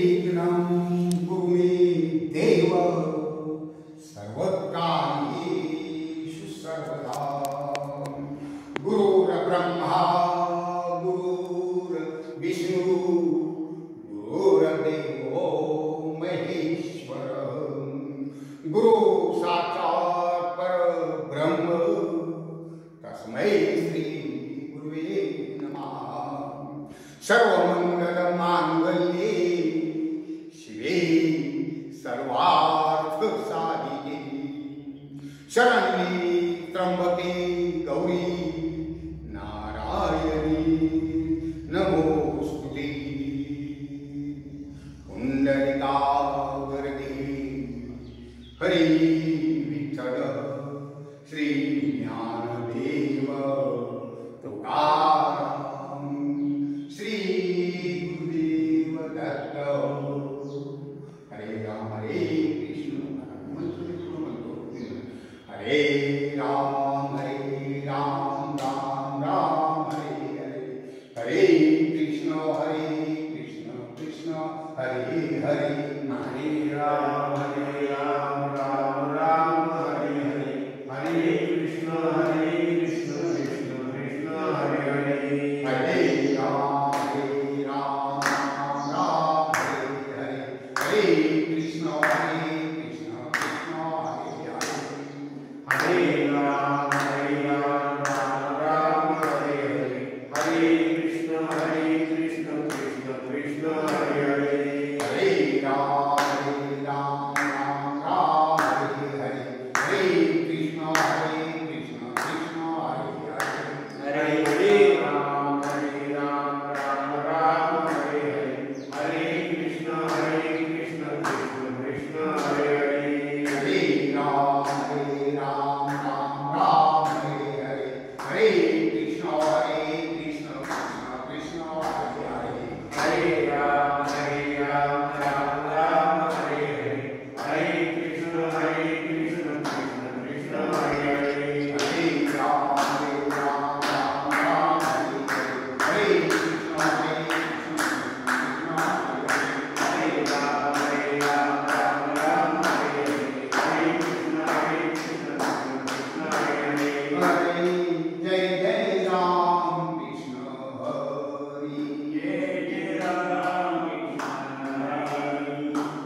निर्विघ्नं कुरु मे देव सर्वकार्येषु सर्वदा। गुरुर्ब्रह्मा गुरुर्विष्णु गुरुर्देवो महेश्वर गुरु साक्षात् परब्रह्म तस्मै श्री गुरुवे नमः। सर्वमंगल मांगल्ये शिवे सर्वार्थ साधिके शरण्ये त्र्यंबके गौरी नारायणी नमोस्तुते। पुंडलिका वरदे हरि विठ्ठल श्री ज्ञानदेव तुकाराम श्री गुरुदेव दत्त। हरे राम कृष्ण हरे राम राम राम हरे हरे हरे कृष्ण कृष्ण हरे हरे हरे राम राम राम हरे हरे हरे कृष्ण कृष्ण कृष्ण हरे हरे हरे राम राम हरे हरे हरे कृष्ण कृष्ण हरे हरे हरे राम राम हरे हरे हरे कृष्ण कृष्ण कृष्ण हरे हरे हरे राम राम हरे हरे हरे कृष्ण कृष्ण हरे हरे हरे राम राम हरे हरे हरे कृष्ण कृष्ण कृष्ण हरे हरे हरे राम राम हरे हरे हरे कृष्ण कृष्ण कृष्ण हरे हरे हरे राम राम हरे हरे हरे कृष्ण कृष्ण कृष्ण हरे हरे हरे राम राम हरे हरे हरे कृष्ण कृष्ण हरे राम हरे हरे हरे कृष्ण कृष्ण हरे हरे जय जय राम कृष्ण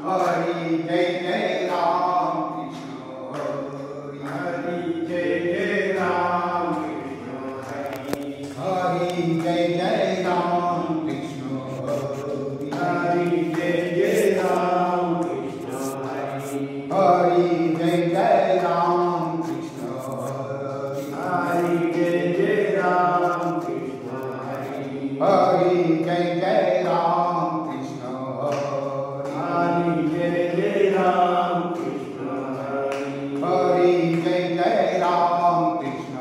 हरि जय जय राम कृष्ण हरि जय जय राम कृष्ण हरि जय जय राम कृष्ण हरि जय जय राम कृष्ण हरि जय जय राम कृष्ण हरि जय जय राम कृष्ण हरि जय जय राम कृष्ण हरि जय जय राम कृष्ण हरि जय जय राम कृष्ण हरि जय जय राम कृष्ण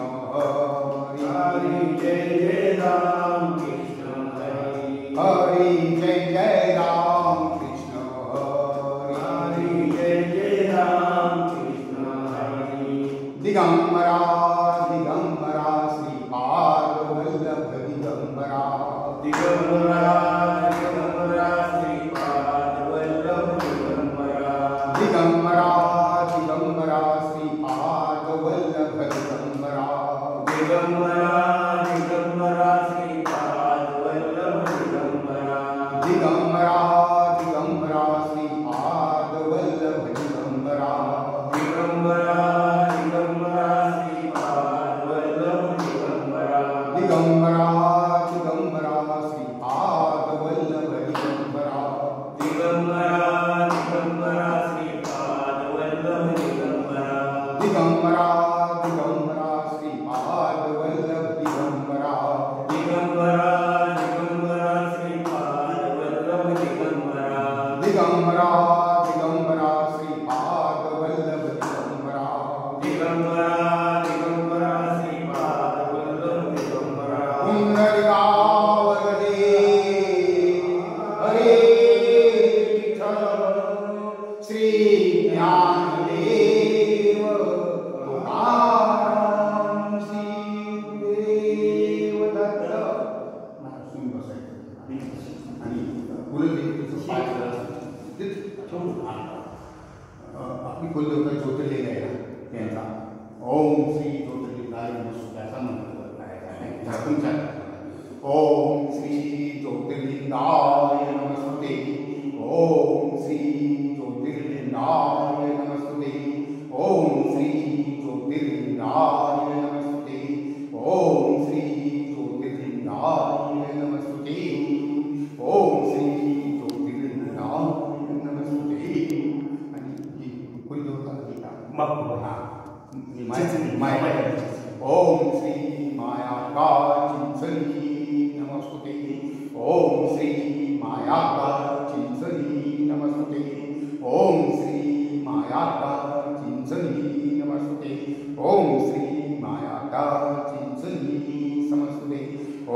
हरि जय जय राम कृष्ण हरि जय जय राम कृष्ण हरि जय जय राम कृष्ण दिगंबरा दिगंबरा श्रीपाद वल्लभ दिगंबरा दिगंबरा दिगंबरा श्रीपाद वल्लभ दिगंबरा दिगंबरा दिगंबरा श्रीपाद वल्लभ दिगंबरा दिगंबरा दिगंबरा श्रीपाद वल्लभ दिगंबरा दिगंबरा दिगंबरा श्रीपाद वल्लभ दिगंबरा दिगंबरा दिगंबरा श्रीपाद वल्लभ दिगंबरा दिगंबरा दिगंबरा श्रीपाद वल्लभ दिगंबरा दिगंबरा दिगंबरा श्रीपाद वल्लभ दिगंबरा दिगंबरा दिगंबरा श्रीपाद वल्लभ दिगंबरा दिगंबरा दिगंबरा श्रीपाद वल्लभ दिगंबरा दिगंबरा दिगंबरा श्रीपाद वल्लभ दिगंबरा दिगंबरा दिगंबरा श्रीपाद वल्लभ दिगंबरा पुंडलिका वरदे हरे विठ्ठल श्री ज्ञानदेव तुकाराम श्री गुरुदेव दत्त. आणि कुलदेवतेचं पाय आपली कुलदेवता ज्योतिर्लिंग आहे ना त्यांचा ओम श्री ज्योतिर्लिंगाय नमः त्याचा मंत्र काय झाकून चालतो ओम श्री ज्योतिर्लिंगाय नमस्ते ओम श्री ज्योतिर्लिंगाय नमस्ते ओम श्री ज्योतिर्लिंगाय नमस्ते ओम श्री ज्योतिर्लिंगाय नमस्ते ओम श्री ज्योतिर्लिंगाय नमस्ते आणि कुलदेवता गीता मग हा माया ओम श्री माया का चिंचली नमस्ते ओम श्री माया का चिंचली नमस्ते ओम श्री माया का चिंचली नमस्ते ओम श्री माया का चिंचली नमस्ते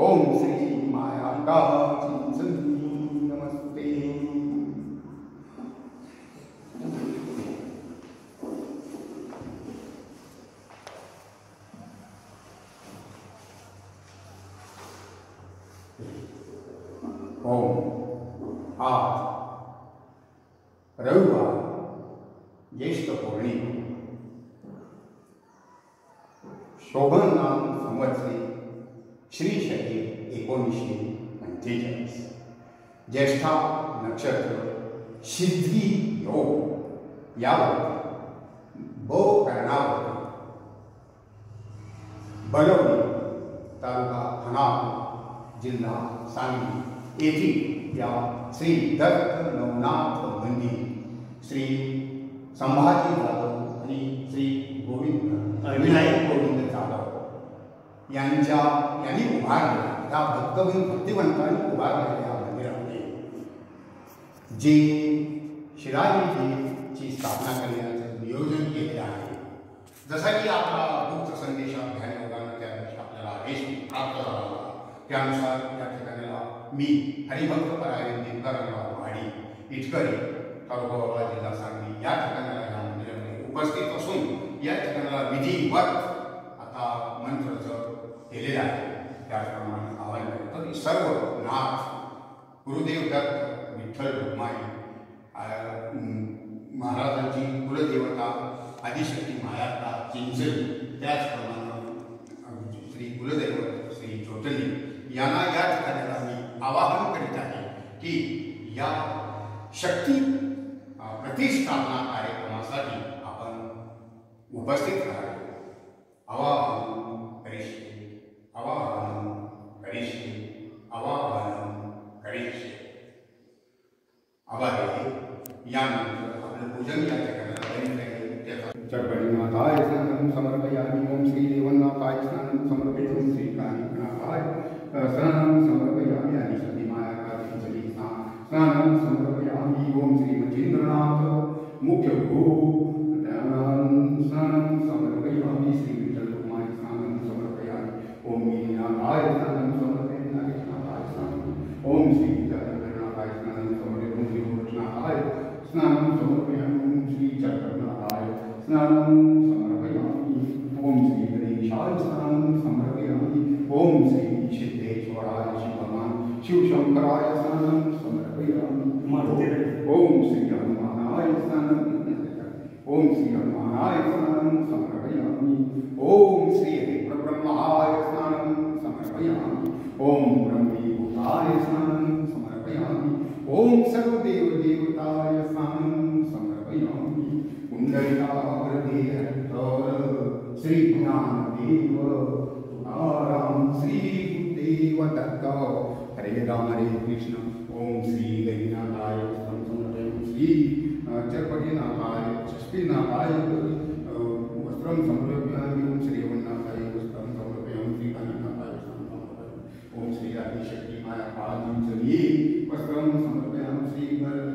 ओम श्री माया का चिंचली नमस्ते ओम आज रविवार ज्येष्ठ पौर्णिमा शोभन नाम संवत्सरी श्री शके 1945 ज्येष्ठा नक्षत्र सिद्धी योग यावर ब करणावर बलवडी तालुका खानापूर जिल्हा सांगली येथील या श्री दत्त नवनाथ मंदिर श्री संभाजी जाधव आणि श्री विनायक गोविंद जाधव यांनी उभारलेल्या या भक्तिवंतांनी उभारलेल्या या मंदिरामध्ये जे शिलाजीची स्थापना करण्याचं नियोजन केले आहे जसा की आपला गुप्त संदेशात ध्यान योगानं त्या दिवशी आपल्याला आदेश प्राप्त झाला होता त्यानुसार या ठिकाणीला मी हरिभक्त परायण दिनकरराव वाडी इटकरी तालुका जिल्हा सांगली या ठिकाणाला या मंदिरामध्ये उपस्थित असून या ठिकाणाला विधिवत आता मंत्र केलेला आहे त्याप्रमाणे आवाहन करतो तर सर्व नाथ गुरुदेव दत्त विठ्ठल रुक्माई महाराजांची कुलदेवता आदिशक्ती मायाता चिंचली त्याचप्रमाणे श्री कुलदैवत श्री ज्योतिर्लिंग यांना या ठिकाणाला मी आवाहन करीत आहे की या शक्ती प्रतिष्ठापना कार्यक्रमासाठी आपण उपस्थित राहावे आवाहन करिष्ये आवाहन करिष्ये आवाहन करिष्ये आभार यानंतर आपलं पूजन या ठिकाणाला चक्रनाथाय स्नानं समर्पयामि ओम श्री देवनाथाय स्नानं समर्पयामि श्री कालीनाथाय स्नानं समर्पयामि आदिशक्ति माया का चिंचली स्नानं समर्पयामि ओम श्री मच्छिंद्रनाथ मुख्य भू स्नानं समर्पयामि श्री विठ्ठल रुक्माई स्नानं समर्पयामि ओम मीनाथाय स्नानं समर्पयामि नागेशनाथाय स्नानं ओम श्री जगन्नाथाय स्नानं समर्पयामि श्री गोरक्षनाथाय स्नानं समर्पयामि ओम श्री चक्रनाथाय स्नानं समर्पयामि ओम श्री गणेशाय स्नानं समर्पयामि ओम श्री सिद्धेश्वराय शिवभगवान शिवशंकराय स्नानं समर्पयामि ओम श्री हनुमानाय स्नानं ओम श्री हनुमानाय स्नानं समर्पयामि ओम श्री हरिप्रब्रह्माय स्नानं समर्पयामि ओम ब्रह्मीभूताय स्नानं समर्पयामि ओम सर्वदेवदेवताय स्नानं समर्पयामि कुंडलिकाग्रधीर श्री ज्ञानदेव तुकाराम श्री गुरुदेव दत्त हरे राम हरे कृष्ण ओम श्री गणनाथाय समर्पयामि श्री चरपतिनाथाय षष्ठीनाथाय वस्त्रं समर्पयामि ओम श्री वन्नाथाय वस्त्रं समर्पयामि श्री कालीनाथाय वस्त्रं समर्पयामि ओम श्री आदिशक्ति माया कालीचरी वस्त्रं समर्पयामि श्री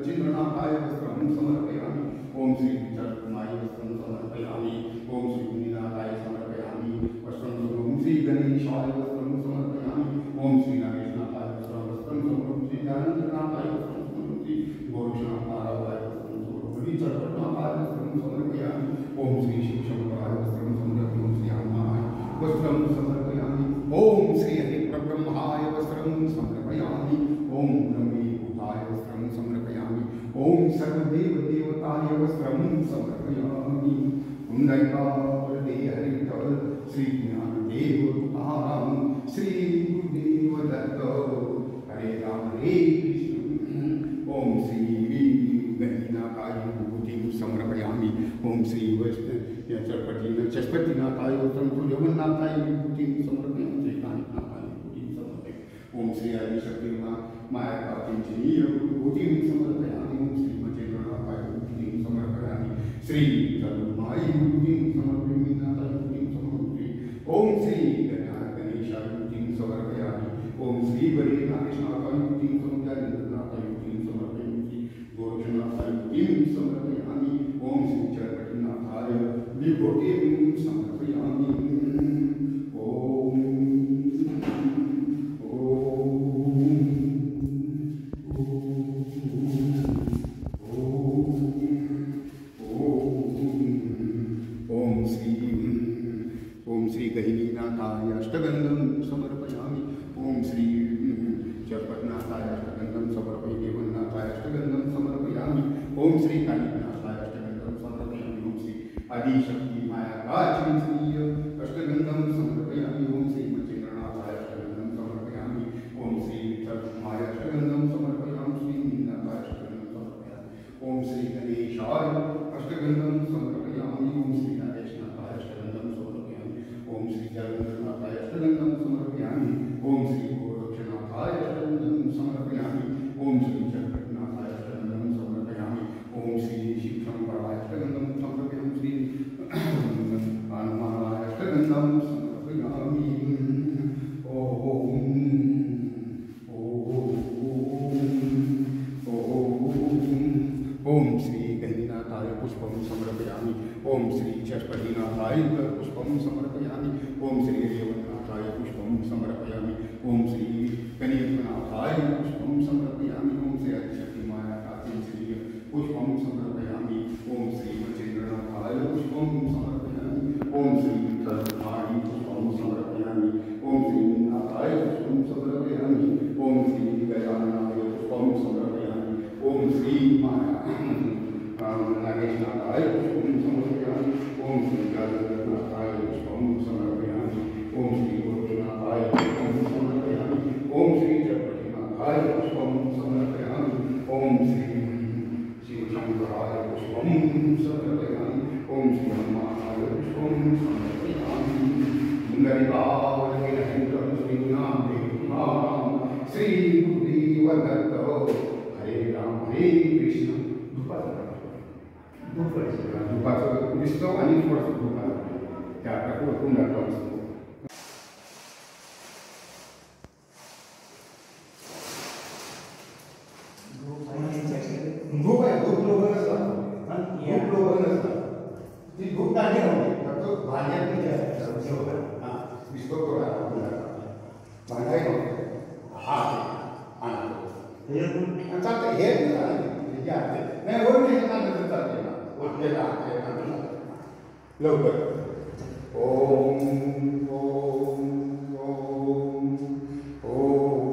चिन्द्रनाथाय वस्त्रं समर्पयामि ओम श्री विठ्ठलरुक्माई वस्त्रं समर्पयामि ओम श्री मुनिनाथाय समर्पयामि वस्त्रं ओम श्री गणेशाय वस्त्रं समर्पयामि ओम श्री नागेशनाथाय वस्त्रं समर्पयामि श्री अनंतनाथाय वस्त्रं समर्पयामि गोरक्षनाथाय वस्त्रं समर्पयामि चक्रनाथाय वस्त्रं समर्पयामि ओम श्री शिवशंकराय वस्त्रं समर्पयामि ओम श्री हनुमानाय वस्त्रं समर्पयामि ओम श्री हरिप्रब्रह्माय वस्त्रं समर्पयामि ओम ब्रह्मीभूताय वस्त्रं समर्पयामि ओम सर्वदेव देवताय वस्त्रं समर्पयामि पुण्डरीकावरदे हरितल श्री ज्ञानदेव तुकाराम श्री गुरुदेव दत्त हरे राम हरे कृष्ण ओम श्री गणनाथाय विभूतिं समर्पयामि ओम श्री चष्पतिनाथाय जगन्नाथाय विभूतिं समर्पयामि श्री कानिनाथाय विभूतिं समर्पयामि ओम श्री आदिशक्ति माया कांचनीय विभूतिं समर्पयामि ओम श्री मचेन्द्रनाथाय विभूतिं समर्पयामि श्री तरुमाय विभूतिं समर्पयामि नाथाय विभूतिं समर्पयामि ओम श्री गणेशाय विभूतिं समर्पयामि ओम श्री वरेनाथाय विभूतिं समर्पयामि नाथाय विभूतिं समर्पयामि श्री गोरक्षनाथाय विभूतिं समर्पयामि ओम श्री चरपतिनाथाय विभूतिं समर्पयामि ओम गहिनीनाथाय अष्टगंधं समर्पयामि ओम श्री चरपतिनाथाय अष्टगंधं समर्पयामि देवनाथाय अष्टगंधं समर्पयामि ओम श्री कानिनाथाय अष्टगंधं समर्पयामि ओम श्री आदिशक्ति माया कांचनीय अष्टगंधं समर्पयामि ओम श्री मचेन्द्रनाथाय अष्टगंधं समर्पयामि ओम श्री तरुमाय अष्टगंधं समर्पयामि श्री मीनाथाय अष्टगंधं समर्पयामि ओम श्री गणेशाय अष्टगंधं समर्पयामि ओम श्री नागेशनाथाय अष्टगंधं ओम श्री जगन्नाथाय अष्टगंधं समर्पयामि ओम श्री गोरक्षनाथाय अष्टगंधं समर्पयामि ओम श्री चक्रनाथाय अष्टगंधं समर्पयामि ओम श्री शिवशंकराय अष्टगंधं समर्पयामि श्री हनुमानाय अष्टगंधं समर्पयामि ओम श्री गहिनीनाथाय पुष्पं समर्पयामि ओम श्री चष्पतिनाथाय पुष्पं समर्पयामि ओम श्री देवनाथाय पुष्पं समर्पयामि ओम श्री गणेशनाथाय पुष्पं समर्पयामि ओम श्री आदिशक्ति माया कांचनीय पुष्पं समर्पयामि ओम श्री मचेन्द्रनाथाय पुष्पं समर्पयामि ओम श्री तरुमाय पुष्पं समर्पयामि ओम श्री मीनाथाय पुष्पं समर्पयामि ओम श्री गजाननाय पुष्पं समर्पयामि ओम श्री माया नागेशनाथाय पुष्पं समर्पयामि ओम श्री जगन्नाथाय पुष्पं समर्पयामि ओम श्री गोरक्षनाथाय पुष्पं समर्पयामि ओम श्री चरपतिनाथाय पुष्पं समर्पयामि ओम श्री शिवशंकराय पुष्पं समर्पयामि ओम श्री हनुमानाय पुष्पं समर्पयामि पुण्डरीकावरदे हरितल श्री ज्ञानदेव श्री गुरुदेव दत्त हरे राम हरे कृष्ण दुपारचं दिसतो आणि थोडंसं दुपार त्या प्रकारे जातो असतो धूप आहे धूप लोक नसतात धूप लोक नसतात ती धूप टाकी नव्हती फक्त भाज्यात दिसतो थोडा भांडाय नव्हते हा चालतं हे नाही वर नाही चालते ना ओटलेला लवकर ओम ओम ओम ओम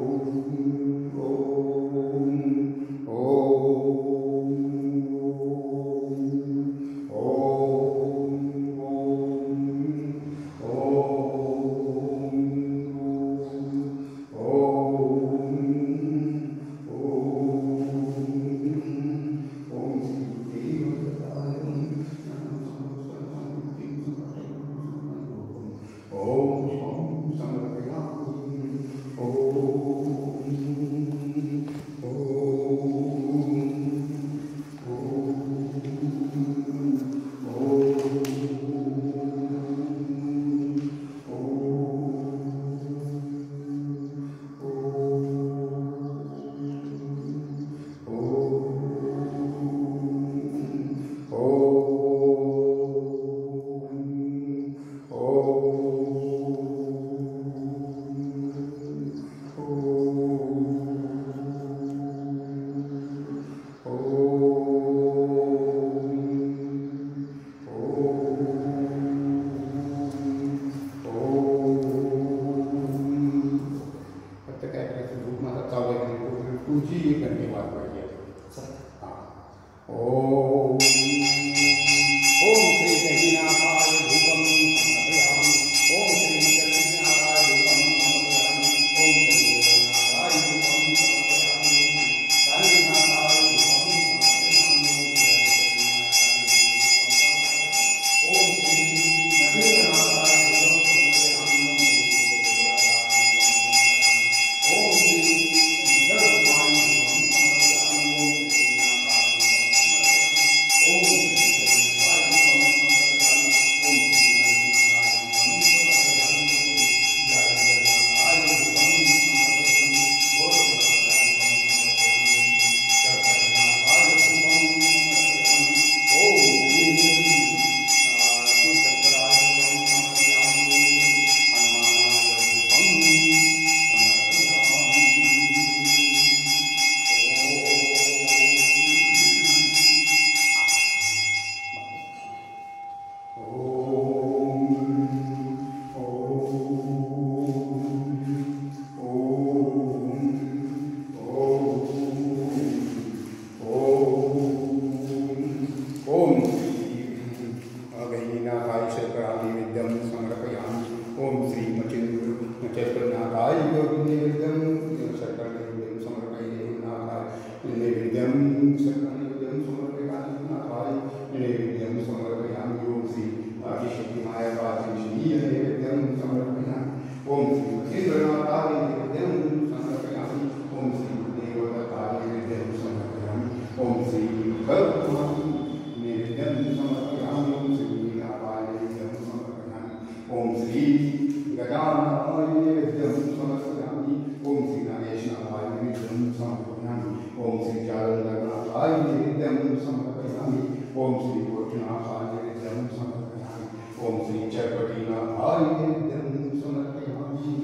समर्पयामि ओम श्री गोपीनाथाय नैवेद्यं समर्पयामि ओम श्री चरपतिनाथाय नैवेद्यं समर्पयामि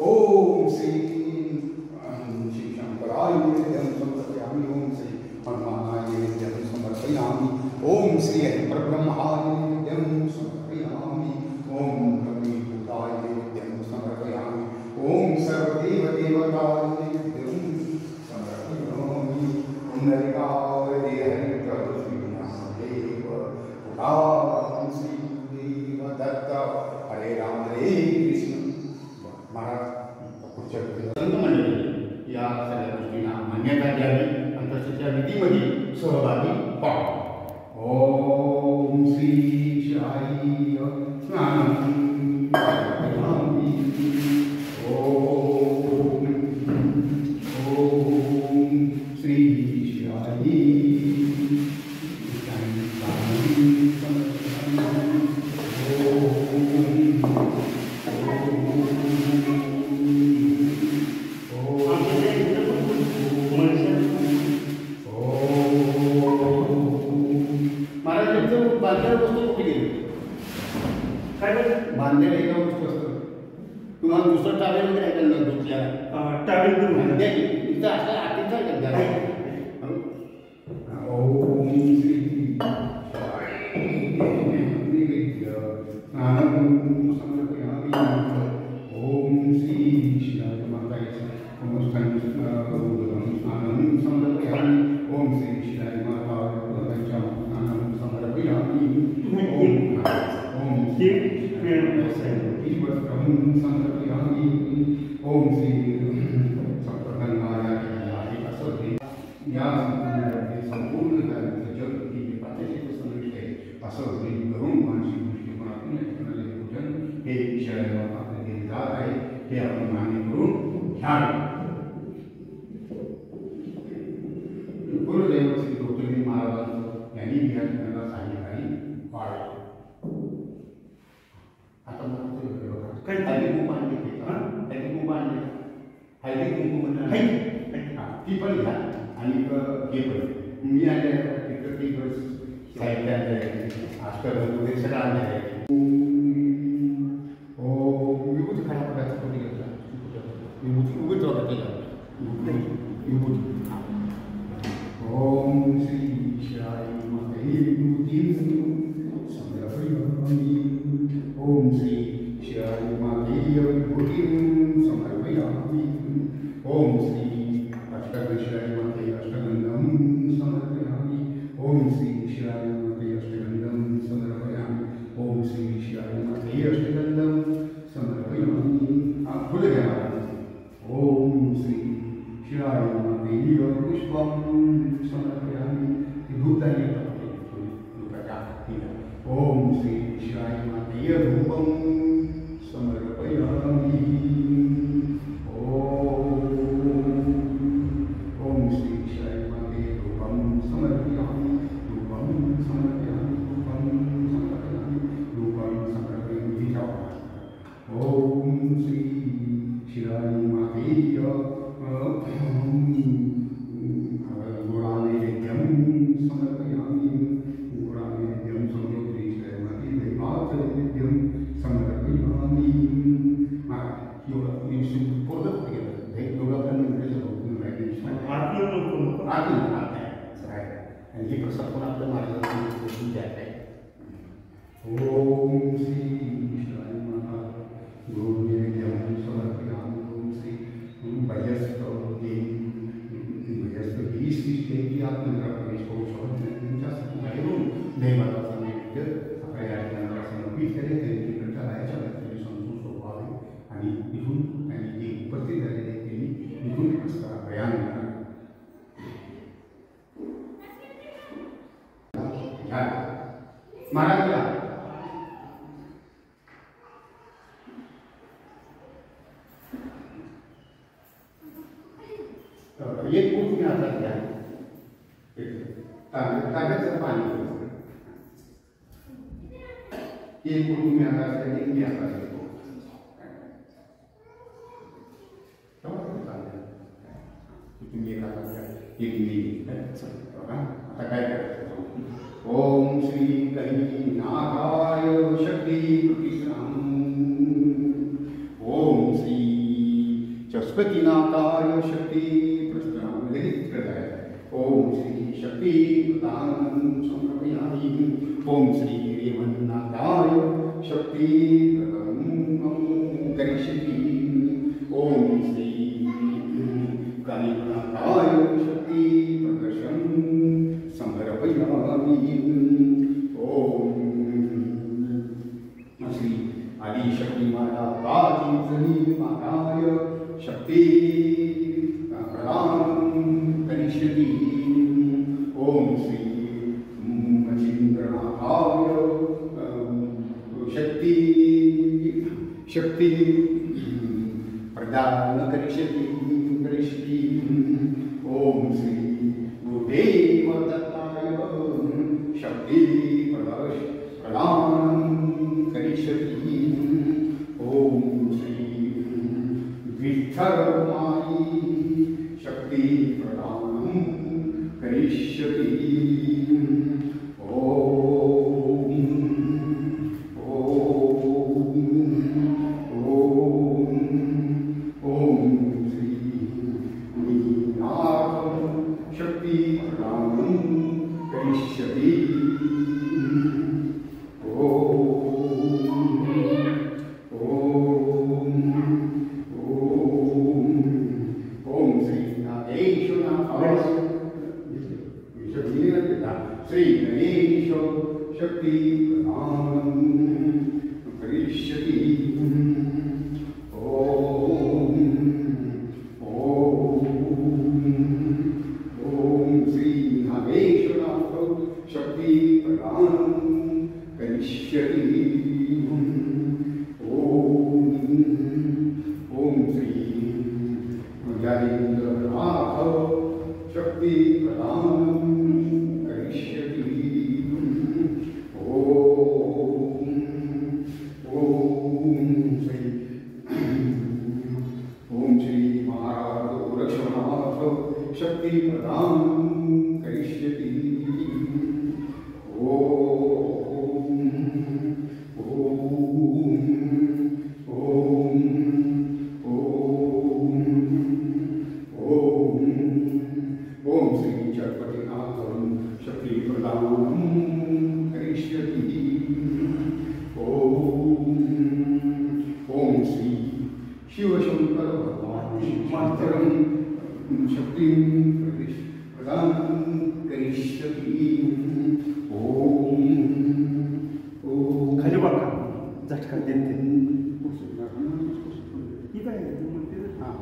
ओम श्री शिवशंकराय नैवेद्यं समर्पयामि ओम श्री हनुमानाय नैवेद्यं समर्पयामि ओम श्री हरिपरब्रह्माय नैवेद्यं समर्पयामि ओम ब्रह्मीभूताय नैवेद्यं समर्पयामि ओम सर्वदेवदेवताय नैवेद्यं समर्पयामि ओम नरिकाय हरि प्रभु श्रीनाथदेव पुराण श्री देव दत्त हरे राम हरे कृष्ण महाराज संतमंडळी या सगळ्या गोष्टींना मान्यता द्यावी आणि तसेच्या विधीमध्ये सहभागी व्हावा ओम श्री शिवाय स्नानं समर्पयामि ओम श्री शिवाय बांधलेलं एका वस्तू असतं तुम्हाला दुसरं टावेल वगैरे ऐकायला धुतल्या टावेल इथं असं आठीचा ओम श्री समर्पयामि ओम श्री शिवाय माताय स्नानं समर्पयामि ओम श्री शिवाय माताय स्नानं समर्पयामि ओम श्री समर्पयामि ओम श्री या संपूर्ण जग की पाण्याची समाविष्ट आहे असं करून मानसिक दृष्टिकोनातून पूजन हे विषयाला केले जात आहे हे आपण मान्य करून घ्यावे गुरुदेव श्री गौतमी महाराज यांनी विद्यार्थ्यांना सायंकाळी पाळले आता काही हळदी कुंकू आणले हळदी कुंकू आणले हळदी कुंकू म्हणजे ती पण घ्या आणि हे पण मी आले तिकडे ती बस साहित्य आजकाल वगैरे सगळं आणले आहे विभूती खऱ्या प्रकारचा कुठे घेतला विभूती उभीच होता केला विभूती ओम श्री शिवाय विभूती समर्पयामि ओम श्री शिवाय विभूती समर्पयामि ओम श्री अष्टगंधाय अष्टगंधं समर्पयामि ओम श्री शिवाय अष्टगंधं समर्पयामि ओम श्री शिवाय अष्टगंधं समर्पयामि फुल घ्या ओम श्री शिवाय पुष्पं समर्पयामि धूपदानी ओम श्री शिवाय धूपं समर्पयामि ओम श्री शिवाय धूपं समर्पयामि धूपं समर्पयामि धूपं समर्पयामि धूपं समर्पयामि ओम श्री शिवाय गुणानैवेद्यं समर्पयामि गुणानैवेद्यं नैवेद्यं समर्पयामि पूर्ण आणि हे प्रसाद पण आपल्या महाराजांनी द्यायचं आहे ओम श्री शिवाय गुरुनैवेद्यं समर्पयामि ओम श्री भजस्त ही सृष्टी की आत्मनिर्भर प्रवेश करू शकत नाही तुमच्यासाठी बाहेरून देवाचा नैवेद्य आपल्या या ठिकाणाला समर्पित केले त्यांनी कंटाळायच्या व्यक्तीने समजून सोपवावे आणि इथून त्यांनी जे उपस्थित झालेले त्यांनी इथून असता प्रयाण महाराजला एक फूट मी हातात घ्या ताब्याचं पाणी एक फूट मी हातात घ्या एक मी हातात घेतो तुम्ही एक हातात घ्या एक मी बघा आता काय करायचं? ओम श्री गणनाथाय शक्ती प्रतिष्ठान. ओम श्री चस्पतीनाथाय शक्ती प्रतिष्ठान. लगेच करायचं. ओम श्री शक्ती प्रदानं समर्पयामि. ओम श्री रेवन्नाथाय शक्ती प्रदानं करिष्यामि. ओम श्री गणनाथाय शक्ती प्रदर्शन समर्पयामि. ओम श्री आदिशक्ती माताय शक्ती प्रदानं करिष्यामि. ओम श्री मच्छिन्द्रनाथाय शक्ती प्रदानं करिष्यामि. ओम श्री गुरुदेव दत्ताय शक्ती प्रदानं करिष्यामि. ओम श्री विठ्ठलमाई शक्ती प्रदानं करिष्यामि. श्री गणेश शक्ती प्रदानं करिष्यामि. ओम श्री नागेश्वरनाथ शक्ती प्रदानं करिष्यामि. ओम श्री गजानंदनाथ शक्ती प्रदानं शक्ति प्रदानं करिष्यामि. ओम श्री चक्रवर्तीनाथं शक्ति प्रदानं करिष्यामि. ओम श्री शिवशंकर भगवान् शक्ति प्रदानं करिष्यामि. ओम खाली बघा झटका देते. ठीक आहे. हां.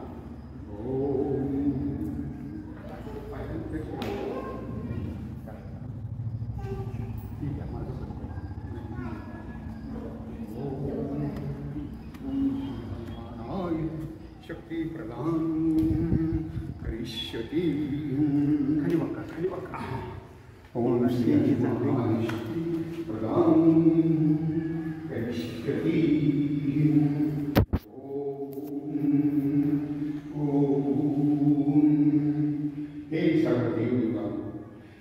शक्ती प्रदानं करिष्यामि. खाली बघा खाली बघा. ओम श्री शक्ती प्रदानं करिष्यामि. हे सर्व देवयुगा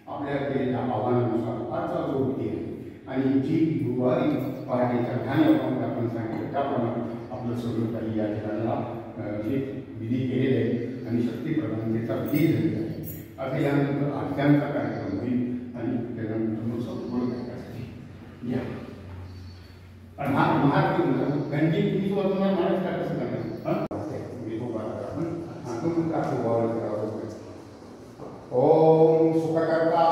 आपल्या केलेल्या आव्हानानुसार आजचा जो विधी आहे आणि जी गुरुवारी पहाटेच्या ध्यानाप्रमाणे आपण सांगितलं त्याप्रमाणे आपलं सगळं काही या ठिकाणाला हे विधी केलेले आहे आणि शक्ती प्रदानाचा विधी झालेला आहे. आता यानंतर आरत्यांचा कार्यक्रम होईल आणि त्यानंतर मग संपूर्ण करण्यासाठी या महाराष्ट्र गणित मी तुम्हाला महाराष्ट्र कसं करणार ओम सुखकर्ता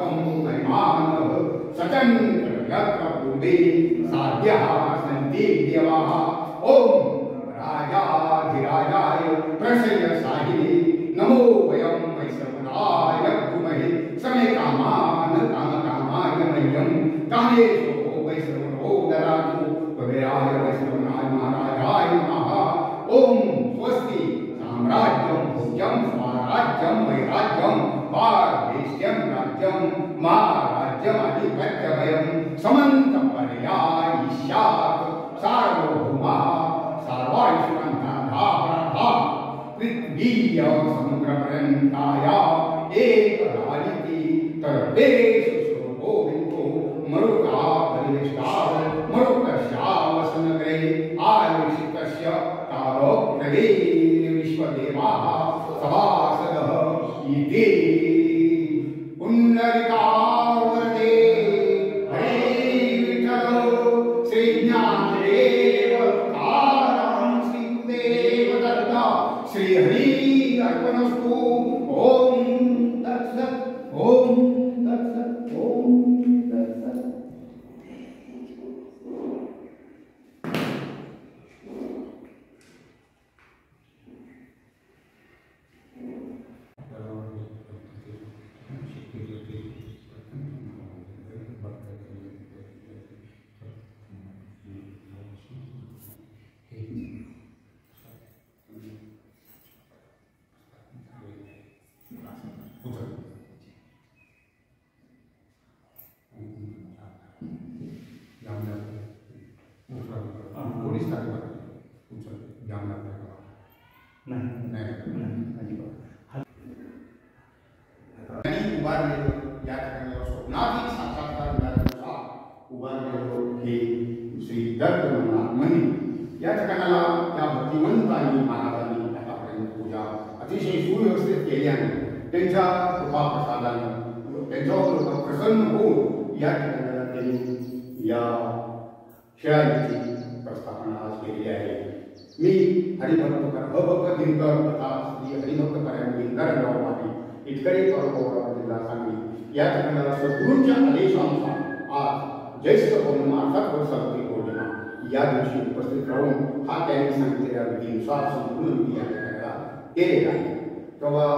त्वं महिमानः स्वतन्त्र यत्र पूर्वे साध्याः सन्ति देवाः ॐ राजाधिराजाय प्रसयसाहिने नमो वयं वैश्रवणाय ब्रूमहे समे कामान् कामकामाय मह्यं कामेशो वैश्रवणो ददातु कुबेराय वैश्रवणाय महाराजाय नमः ॐ स्वस्ति साम्राज्यं भोज्यं स्वराज्यं वैराज्यं पारदेश्यं राज्यं महाराज्यमधिपत्यभयं समन्तपर्यायिष्यात् सार्वभौमः सर्वायुष्मन्तः पृथ्वीय समुद्रपर्यन्ताय एकराजिति तर्वेषु श्लोको विन्दो मरुता परिवेष्टाः मरुतस्यावसनगरे आयुषितस्य तारोग्रहे विश्वदेवाः सभासदः इति पुण्डरीकावरते हरे विठ्ठल श्रीज्ञानदेव कारं श्रीदेव दत्त श्रीहरि अर्पणस्तु ओम तत्सत् ओम तत्सत् ओम तत्सत् उभारलेलं या ठिकाणी स्वप्नातील साक्षात्कार मिळाल्यानुसार उभारलेलं हे श्री दत्त मनी या ठिकाणाला त्या भक्तिवंतांनी महाराजांनी आतापर्यंत पूजा अतिशय सुव्यवस्थित केल्याने त्यांच्या कृपा प्रसादाने त्यांच्यावर प्रसन्न होऊन या ठिकाणाला त्यांनी या शिळाईची प्रस्थापना आज केलेली आहे. मी हरिभक्त अभक्त दिनकर तथा श्री हरिभक्त परायण दिनकरराव पाटील इतकरी परंपरा जिल्हा सांगली या ठिकाणाला सद्गुरूंच्या आदेशानुसार आज ज्येष्ठ पौर्णिमा अर्थात वटसावित्री पौर्णिमा या दिवशी उपस्थित राहून हा त्यांनी सांगितलेल्या विधीनुसार संपूर्ण विधी या ठिकाणाला केलेला आहे. तेव्हा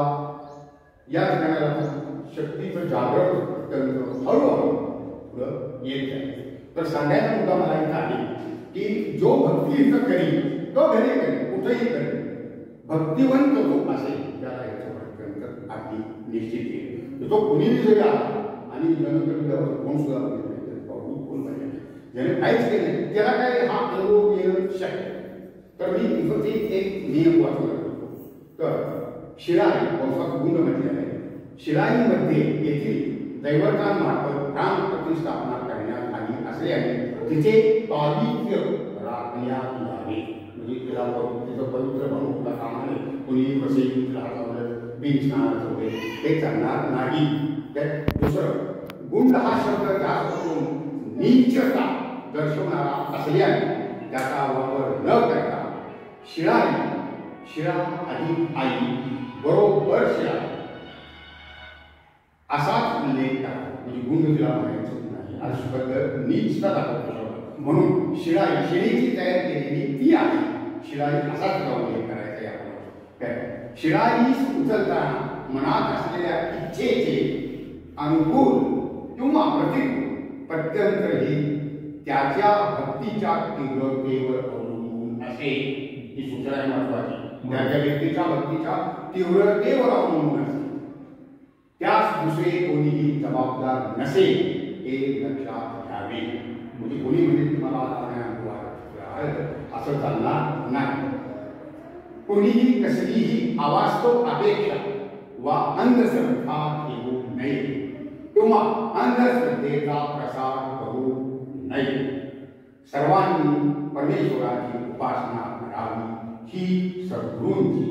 या ठिकाणाला शक्तीचं जागरण अत्यंत हळूहळू पुढं येत आहे. तर सांगायचा मुद्दा मला इथं आहे की जो भक्ती इथं करी तो घरी करी कुठेही करी भक्तिवंत जो असेल त्याला याचं अत्यंत अगदी निश्चित आहे. तो कुणीही जरी आला आणि जनतेवर कोण सुद्धा ज्याने काहीच केले त्याला काय हा अनुभव येणं शक्य. तर मी इथं एक नियम वाचला करतो. तर शिराई वंशात गुंड म्हटले आहे. शिराईमध्ये येथील दैवतांमार्फत प्राण प्रतिष्ठापना करण्यात आली असल्याने तिथे पावित्र्य राखण्यात यावे. म्हणजे तिला तिथं पवित्र बनवता कामाने कुणी कसे राहतात बिनस्नानाचं वगैरे ते चालणार नाही. दुसरं गुंड हा शब्द जास्त करून नीचता दर्शवणारा असल्याने त्याचा वापर न करता शिळाई शिळा अधिक आई बरोबर शिळा असाच उल्लेख करा. म्हणजे गुंड तिला म्हणायचं नाही अशी पद्धत नीचता दाखवतो. म्हणून शिळाई शिळेची तयार केलेली ती आहे. शिळाई असाच उल्लेख करायचा यावर. शिळाई उचलताना मनात असलेल्या इच्छेचे अनुकूल किंवा प्रतिकूल प्रत्यंतर हे त्याच्या भक्तीच्या तीव्रतेवर अवलंबून असेल. ही सूचना महत्वाची. त्याच्या व्यक्तीच्या भक्तीच्या तीव्रतेवर अवलंबून असेल. त्यास दुसरे कोणीही जबाबदार नसेल हे लक्षात घ्यावे. म्हणजे कोणी म्हणजे तुम्हाला असं चालणार नाही. कोणीही कसलीही अवास्तव अपेक्षा वा अंधश्रद्धा ठेवू नये किंवा अंधश्रद्धेचा प्रसार करू नये. सर्वांनी परमेश्वराची उपासना करावी ही सद्गुरूंची